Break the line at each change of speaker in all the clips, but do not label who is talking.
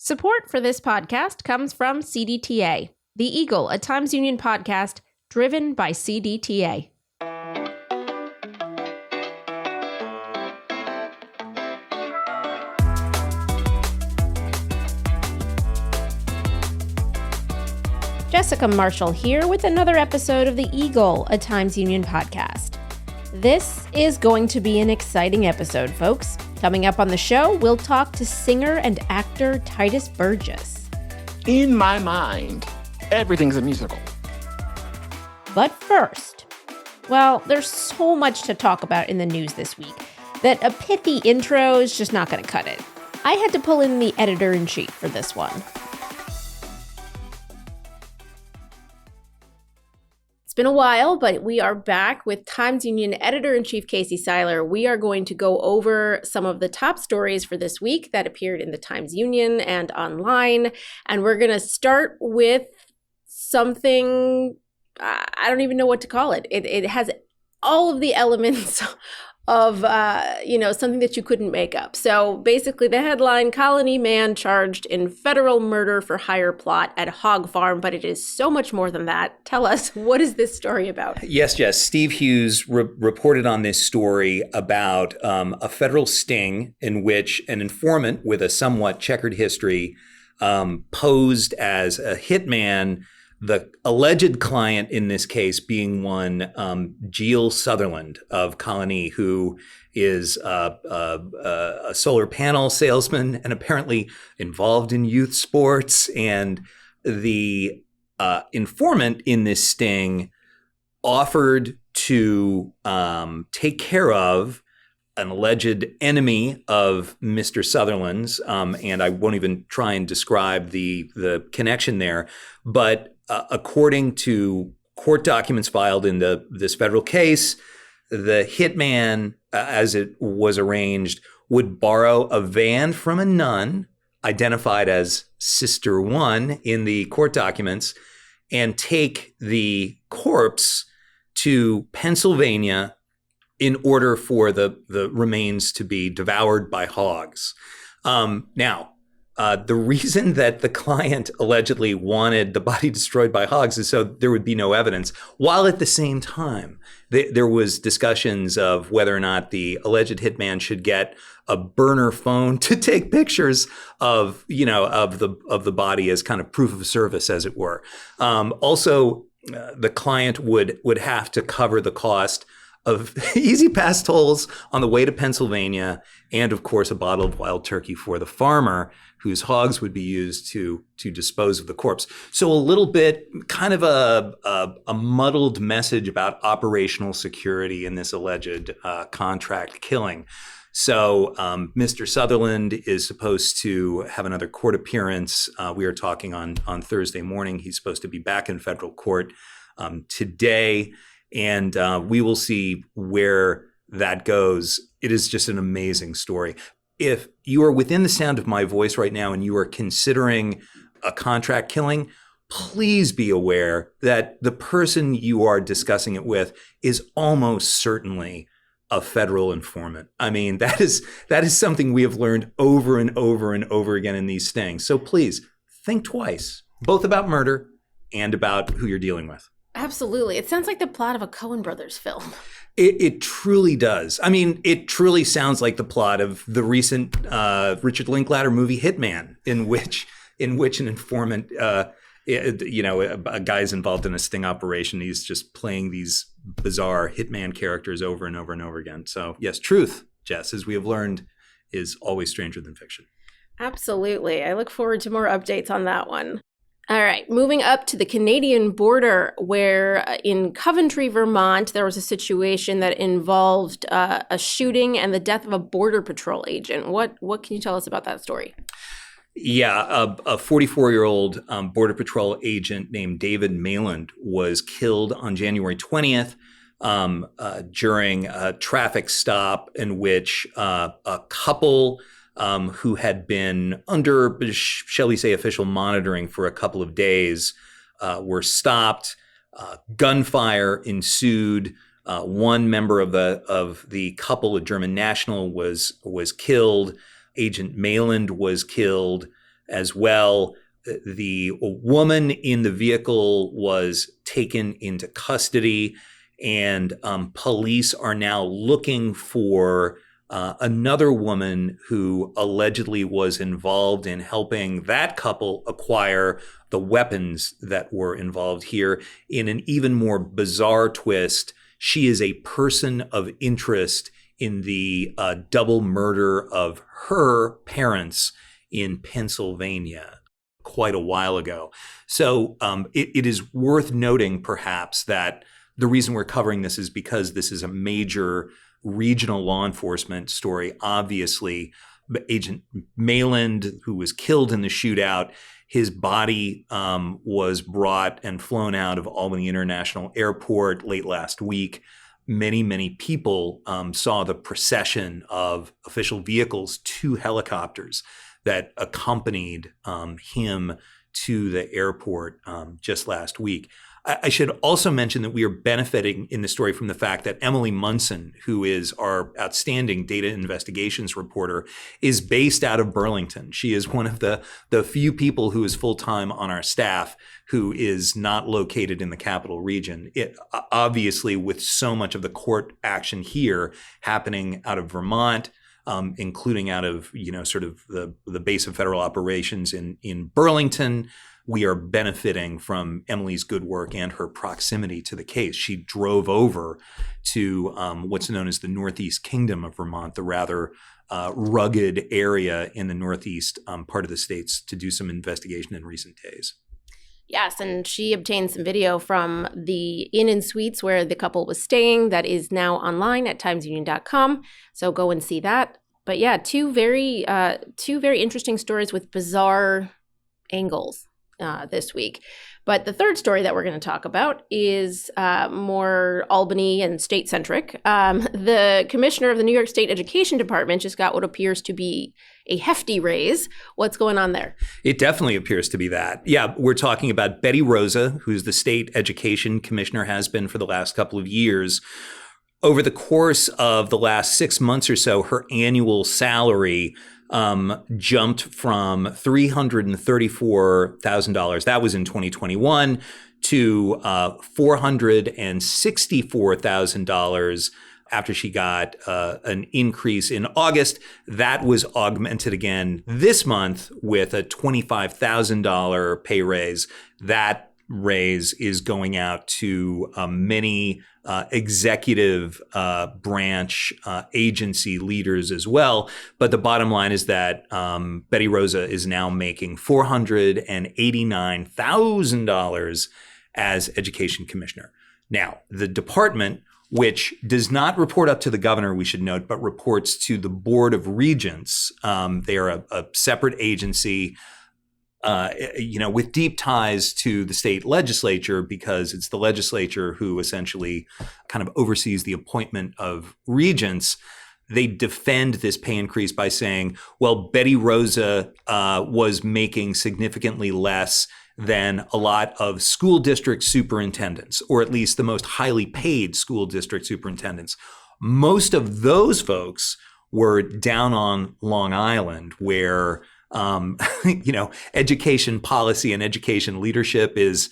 Support for this podcast comes from CDTA, The Eagle, a Times Union podcast driven by CDTA. Jessica Marshall here with another episode of The Eagle, a Times Union podcast. This is going to be an exciting episode, folks. Coming up on the show, we'll talk to singer and actor Tituss Burgess.
In my mind, everything's a musical.
But first, well, there's so much to talk about in the news this week that a pithy intro is just not going to cut it. I had to pull in the editor-in-chief for this one. It's been a while, but we are back with Times Union Editor-in-Chief Casey Seiler. We are going to go over some of the top stories for this week that appeared in the Times Union and online. And we're going to start with something, I don't even know what to call it. It has all of the elements of, something that you couldn't make up. So basically the headline, Colony man charged in federal murder for hire plot at hog farm, but it is so much more than that. Tell us, what is this story about?
Yes, Jess. Steve Hughes reported on this story about a federal sting in which an informant with a somewhat checkered history posed as a hitman, the alleged client in this case being one Jill Sutherland of Colony, who is a solar panel salesman and apparently involved in youth sports. And the informant in this sting offered to take care of an alleged enemy of Mr. Sutherland's, and I won't even try and describe the connection there, but according to court documents filed in this federal case, the hitman, as it was arranged, would borrow a van from a nun identified as Sister One in the court documents and take the corpse to Pennsylvania in order for the remains to be devoured by hogs. The reason that the client allegedly wanted the body destroyed by hogs is so there would be no evidence, while at the same time, there was discussions of whether or not the alleged hitman should get a burner phone to take pictures of the body as kind of proof of service, as it were. Also, the client would have to cover the cost of easy pass tolls on the way to Pennsylvania, and of course a bottle of wild turkey for the farmer whose hogs would be used to dispose of the corpse. So a little bit kind of a muddled message about operational security in this alleged contract killing. So Mr. Sutherland is supposed to have another court appearance. We are talking on Thursday morning. He's supposed to be back in federal court today. And we will see where that goes. It is just an amazing story. If you are within the sound of my voice right now and you are considering a contract killing, please be aware that the person you are discussing it with is almost certainly a federal informant. I mean, that is something we have learned over and over and over again in these stings. So please think twice, both about murder and about who you're dealing with.
Absolutely. It sounds like the plot of a Coen Brothers film.
It truly does. I mean, it truly sounds like the plot of the recent Richard Linklater movie Hitman, in which an informant, a guy's involved in a sting operation. He's just playing these bizarre hitman characters over and over and over again. So yes, truth, Jess, as we have learned, is always stranger than fiction.
Absolutely. I look forward to more updates on that one. All right, moving up to the Canadian border, where in Coventry, Vermont, there was a situation that involved a shooting and the death of a Border Patrol agent. What can you tell us about that story?
Yeah, a 44-year-old Border Patrol agent named David Mayland was killed on January 20th during a traffic stop in which a couple who had been under, shall we say, official monitoring for a couple of days, were stopped. Gunfire ensued. One member of the couple, a German national, was killed. Agent Mayland was killed. as well. The woman in the vehicle was taken into custody, and police are now looking for another woman who allegedly was involved in helping that couple acquire the weapons that were involved here. In an even more bizarre twist, she is a person of interest in the double murder of her parents in Pennsylvania quite a while ago. So it is worth noting, perhaps, that the reason we're covering this is because this is a major regional law enforcement story. Obviously, Agent Mayland, who was killed in the shootout, his body was brought and flown out of Albany International Airport late last week. Many, many people saw the procession of official vehicles, 2 helicopters that accompanied him to the airport just last week. I should also mention that we are benefiting in the story from the fact that Emily Munson, who is our outstanding data investigations reporter, is based out of Burlington. She is one of the few people who is full-time on our staff who is not located in the capital region. It obviously, with so much of the court action here happening out of Vermont, including out of, sort of the base of federal operations in Burlington, we are benefiting from Emily's good work and her proximity to the case. She drove over to what's known as the Northeast Kingdom of Vermont, the rather rugged area in the northeast part of the states, to do some investigation in recent days.
Yes, and she obtained some video from the Inn and Suites where the couple was staying that is now online at timesunion.com. So go and see that. But yeah, two very interesting stories with bizarre angles this week. But the third story that we're going to talk about is more Albany and state-centric. The commissioner of the New York State Education Department just got what appears to be a hefty raise. What's going on there?
It definitely appears to be that. Yeah, we're talking about Betty Rosa, who's the state education commissioner, has been for the last couple of years. Over the course of the last 6 months or so, her annual salary jumped from $334,000, that was in 2021, to $464,000 after she got an increase in August. That was augmented again this month with a $25,000 pay raise. That raise is going out to many executive branch agency leaders as well. But the bottom line is that Betty Rosa is now making $489,000 as education commissioner. Now, the department, which does not report up to the governor, we should note, but reports to the Board of Regents. They are a separate agency, with deep ties to the state legislature, because it's the legislature who essentially kind of oversees the appointment of regents. They defend this pay increase by saying, well, Betty Rosa was making significantly less than a lot of school district superintendents, or at least the most highly paid school district superintendents. Most of those folks were down on Long Island, where education policy and education leadership is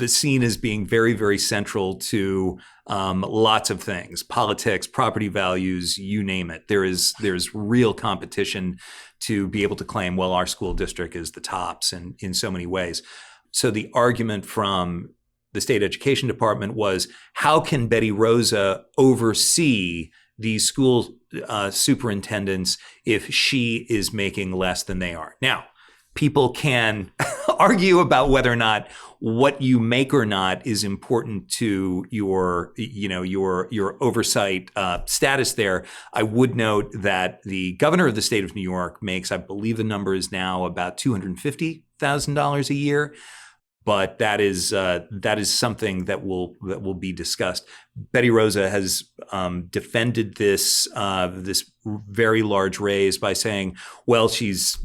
seen as being very, very central to lots of things: politics, property values, you name it. There's real competition to be able to claim, well, our school district is the tops in so many ways. So the argument from the state education department was, how can Betty Rosa oversee these school superintendents if she is making less than they are? Now, people can argue about whether or not what you make or not is important to your oversight status there. I would note that the governor of the state of New York makes, I believe the number is now about $250,000 a year. But that is something that will be discussed. Betty Rosa has defended this very large raise by saying, well, she's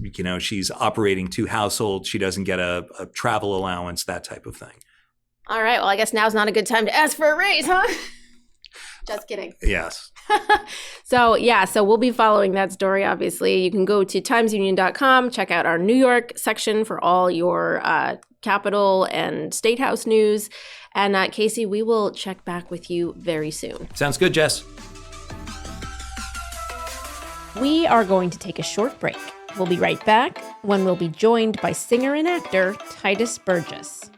operating 2 households, she doesn't get a travel allowance, that type of thing.
All right. Well, I guess now's not a good time to ask for a raise, huh? Just kidding.
Yes.
So we'll be following that story, obviously. You can go to timesunion.com, check out our New York section for all your Capitol and State House news. And Casey, we will check back with you very soon.
Sounds good, Jess.
We are going to take a short break. We'll be right back when we'll be joined by singer and actor Tituss Burgess.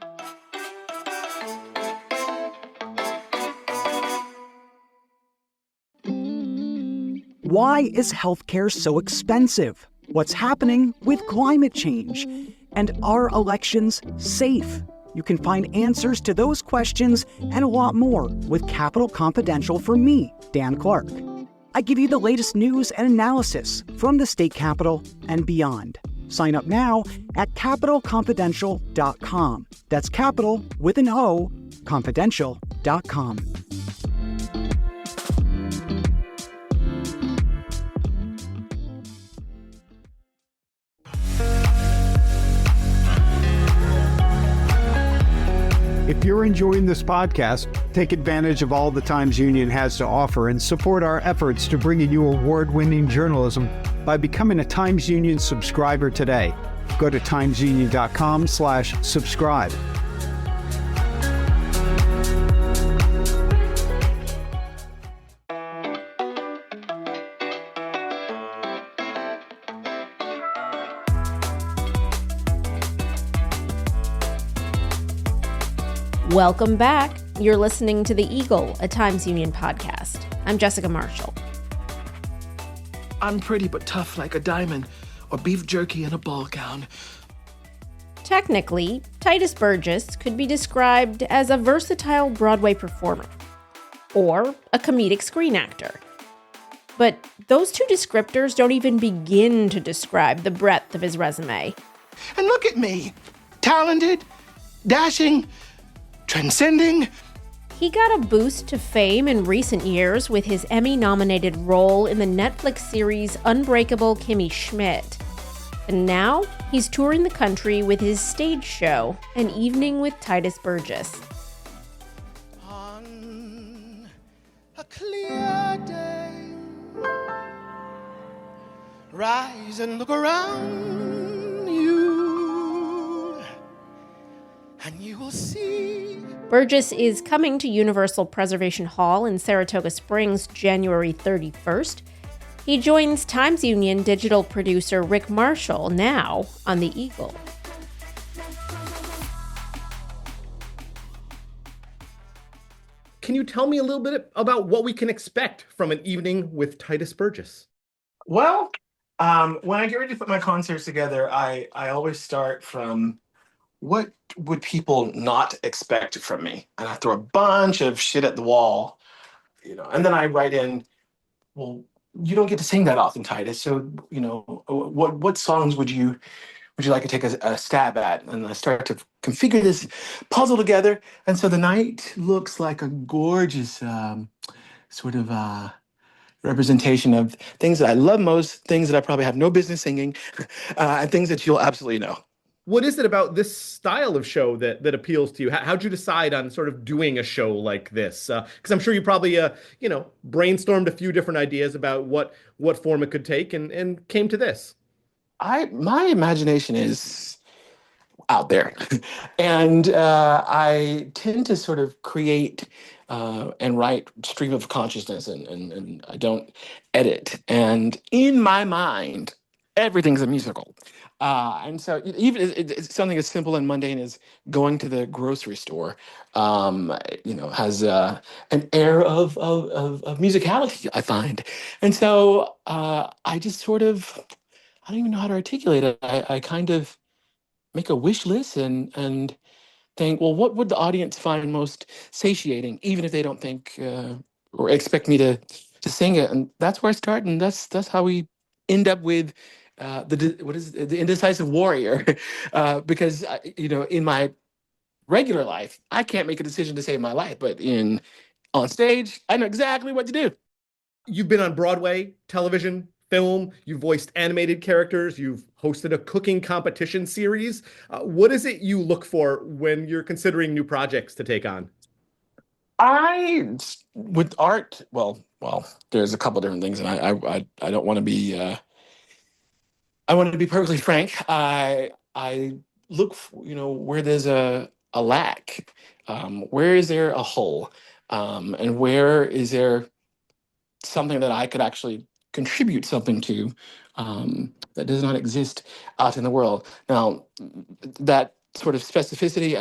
Why is healthcare so expensive? What's happening with climate change? And are elections safe? You can find answers to those questions and a lot more with Capitol Confidential from me, Dan Clark. I give you the latest news and analysis from the state capitol and beyond. Sign up now at capitolconfidential.com. That's Capitol with an O, confidential.com.
If you're enjoying this podcast, take advantage of all the Times Union has to offer and support our efforts to bring you award-winning journalism by becoming a Times Union subscriber today. Go to timesunion.com/subscribe.
Welcome back. You're listening to The Eagle, a Times Union podcast. I'm Jessica Marshall.
I'm pretty but tough like a diamond, or beef jerky in a ball gown.
Technically, Tituss Burgess could be described as a versatile Broadway performer or a comedic screen actor. But those two descriptors don't even begin to describe the breadth of his resume.
And look at me, talented, dashing, transcending.
He got a boost to fame in recent years with his Emmy-nominated role in the Netflix series Unbreakable Kimmy Schmidt. And now he's touring the country with his stage show, An Evening with Tituss Burgess.
On a clear day, rise and look around you, and you will see.
Burgess is coming to Universal Preservation Hall in Saratoga Springs January 31st. He joins Times Union digital producer Rick Marshall now on The Eagle.
Can you tell me a little bit about what we can expect from An Evening with Tituss Burgess?
Well, when I get ready to put my concerts together, I always start from what would people not expect from me? And I throw a bunch of shit at the wall, and then I write in, well, you don't get to sing that often, Tituss. So, what songs would you like to take a stab at? And I start to configure this puzzle together. And so the night looks like a gorgeous sort of representation of things that I love most, things that I probably have no business singing, and things that you'll absolutely know.
What is it about this style of show that appeals to you? How'd you decide on sort of doing a show like this? Because I'm sure you probably, brainstormed a few different ideas about what form it could take and came to this.
My imagination is out there. And I tend to sort of create and write stream of consciousness, and I don't edit. And in my mind, everything's a musical. And so even it's something as simple and mundane as going to the grocery store, has an air of musicality, I find. And so I just sort of, I don't even know how to articulate it. I kind of make a wish list and think, well, what would the audience find most satiating, even if they don't think or expect me to sing it? And that's where I start, and that's how we end up with the indecisive warrior, because in my regular life I can't make a decision to save my life, but on stage I know exactly what to do.
You've been on Broadway, television, film. You've voiced animated characters. You've hosted a cooking competition series. What is it you look for when you're considering new projects to take on?
I with art, there's a couple different things, and I don't want to be. I want to be perfectly frank. I look, where there's a lack, where is there a hole, and where is there something that I could actually contribute something to, that does not exist out in the world. Now, that sort of specificity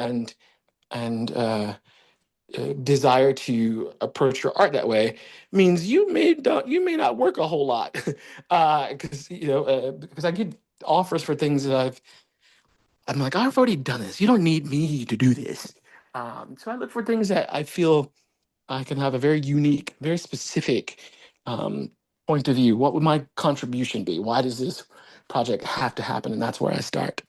and desire to approach your art that way means you may not work a whole lot, because I get offers for things that I'm like, I've already done this. You don't need me to do this. So I look for things that I feel I can have a very unique, very specific, um, point of view. What would my contribution be? Why does this project have to happen? And that's where I start.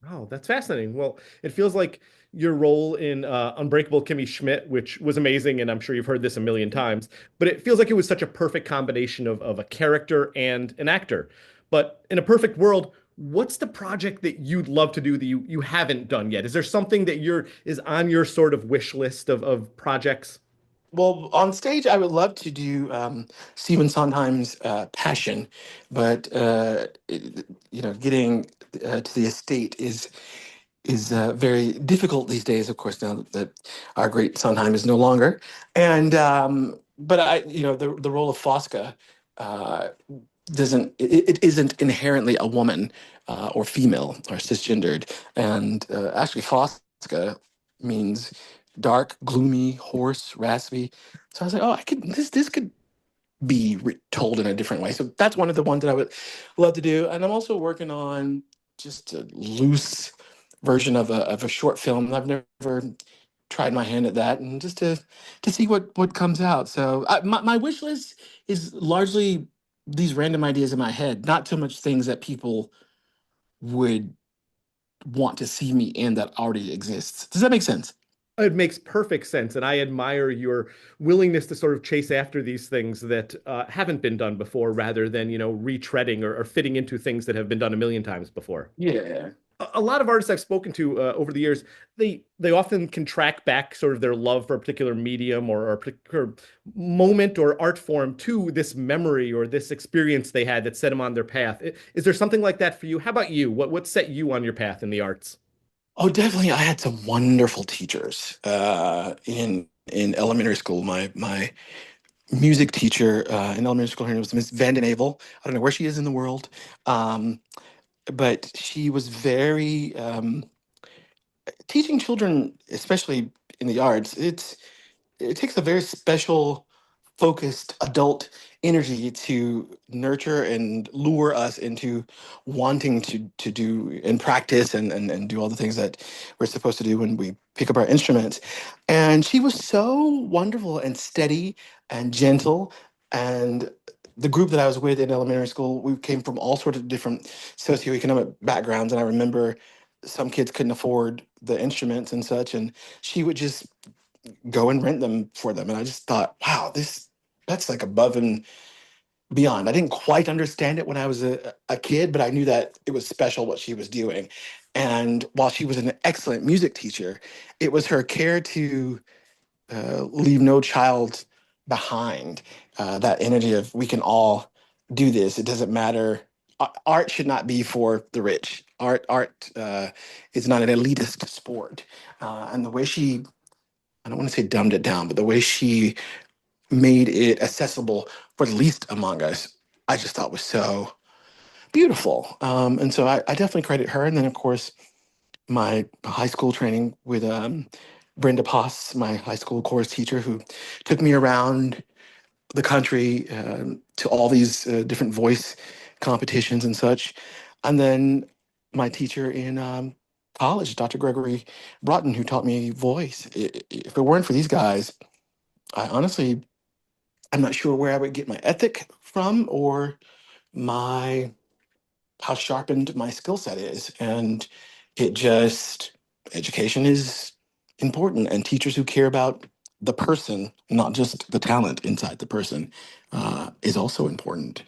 Oh, that's fascinating. Well, it feels like your role in Unbreakable Kimmy Schmidt, which was amazing, and I'm sure you've heard this a million times, but it feels like it was such a perfect combination of a character and an actor. But in a perfect world, what's the project that you'd love to do that you haven't done yet? Is there something that is on your sort of wish list of projects?
Well, on stage, I would love to do Stephen Sondheim's Passion, but getting to the estate is very difficult these days. Of course, now that our great Sondheim is no longer, and but the role of Fosca uh, doesn't it isn't inherently a woman, or female or cisgendered, and actually Fosca means dark, gloomy, hoarse, raspy. So I was like, oh, I could this could be told in a different way. So that's one of the ones that I would love to do. And I'm also working on just a loose version of a short film. I've never tried my hand at that, and just to see what comes out. So my wish list is largely these random ideas in my head, not so much things that people would want to see me in that already exists. Does that make sense?
It makes perfect sense, and I admire your willingness to sort of chase after these things that haven't been done before, rather than retreading or fitting into things that have been done a million times before.
Yeah.
A lot of artists I've spoken to over the years, they often can track back sort of their love for a particular medium or a particular moment or art form to this memory or this experience they had that set them on their path. Is there something like that for you? How about you? What set you on your path in the arts?
Oh, definitely. I had some wonderful teachers in elementary school. My music teacher in elementary school, her name was Miss Van den Avel. I don't know where she is in the world, um, but she was very teaching children, especially in the arts. It takes a very special, focused adult energy to nurture and lure us into wanting to do and practice and do all the things that we're supposed to do when we pick up our instruments. And she was so wonderful and steady and gentle. And the group that I was with in elementary school, we came from all sorts of different socioeconomic backgrounds. And I remember some kids couldn't afford the instruments and such. And she would just go and rent them for them. And I just thought, wow, that's like above and beyond. I didn't quite understand it when I was a kid, but I knew that it was special what she was doing. And while she was an excellent music teacher, it was her care to leave no child behind. That energy of we can all do this. It doesn't matter. Art should not be for the rich. Art is not an elitist sport. And the way she, I don't want to say dumbed it down, but the way she made it accessible for the least among us, I just thought was so beautiful. And so I definitely credit her. And then, of course, my high school training with Brenda Poss, my high school chorus teacher, who took me around the country to all these different voice competitions and such. And then my teacher in college, Dr. Gregory Broughton, who taught me voice. If it weren't for these guys, I honestly, I'm not sure where I would get my ethic from or my how sharpened my skill set is. And it just education is important, and teachers who care about the person, not just the talent inside the person, is also important.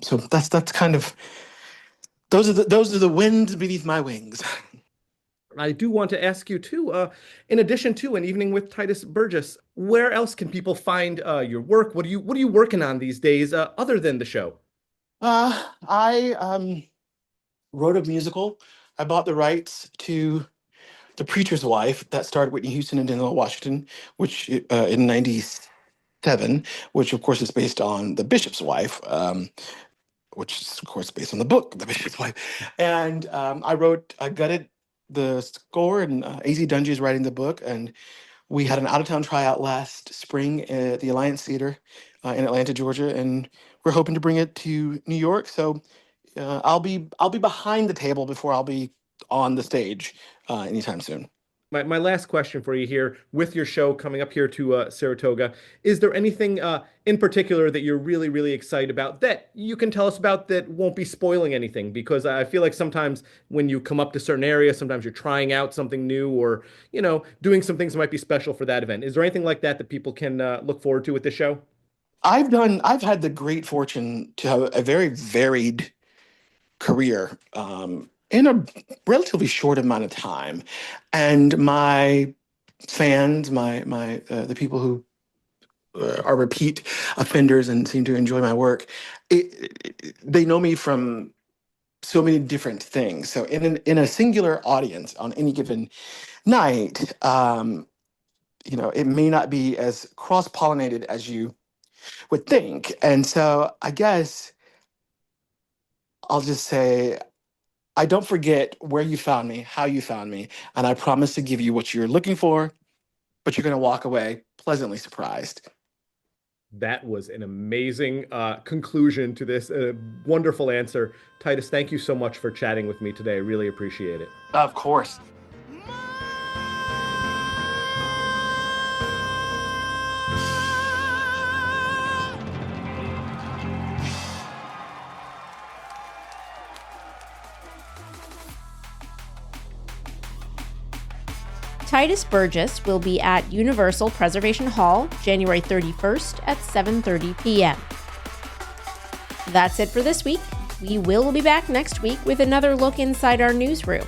So that's kind of those are the winds beneath my wings.
I do want to ask you too, in addition to An Evening with Tituss Burgess, where else can people find your work? What are you working on these days other than the show?
I wrote a musical. I bought the rights to The Preacher's Wife that starred Whitney Houston and Denzel Washington, which in '97, which of course is based on The Bishop's Wife, which is of course based on the book The Bishop's Wife. And I gutted the score, and AZ Dungy is writing the book, and we had an out-of-town tryout last spring at the Alliance Theater in Atlanta, Georgia, and we're hoping to bring it to New York. So I'll be behind the table before I'll be on the stage anytime soon.
My last question for you here, with your show coming up here to Saratoga, is there anything in particular that you're really, really excited about that you can tell us about that won't be spoiling anything? Because I feel like sometimes when you come up to certain areas, sometimes you're trying out something new or, doing some things that might be special for that event. Is there anything like that that people can look forward to with this show?
I've had the great fortune to have a very varied career in a relatively short amount of time, and my fans, the people who are repeat offenders and seem to enjoy my work, they know me from so many different things. So in a singular audience on any given night, it may not be as cross-pollinated as you would think. And so I guess I'll just say, I don't forget where you found me, how you found me, and I promise to give you what you're looking for, but you're going to walk away pleasantly surprised.
That was an amazing conclusion to this wonderful answer. Tituss, thank you so much for chatting with me today. I really appreciate it.
Of course.
Tituss Burgess will be at Universal Preservation Hall January 31st at 7:30 p.m. That's it for this week. We will be back next week with another look inside our newsroom.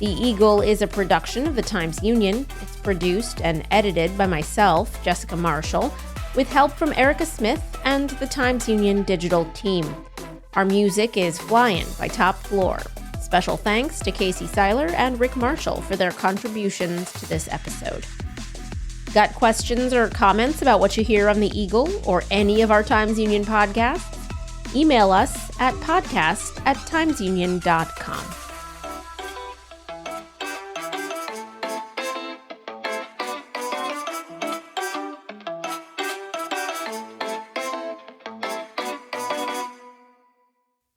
The Eagle is a production of the Times-Union. It's produced and edited by myself, Jessica Marshall, with help from Erica Smith and the Times-Union digital team. Our music is Flyin' by Top Floor. Special thanks to Casey Seiler and Rick Marshall for their contributions to this episode. Got questions or comments about what you hear on The Eagle or any of our Times-Union podcasts? Email us at podcast@timesunion.com.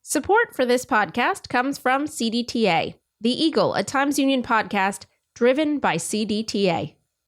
Support for this podcast comes from CDTA, The Eagle, a Times-Union podcast driven by CDTA.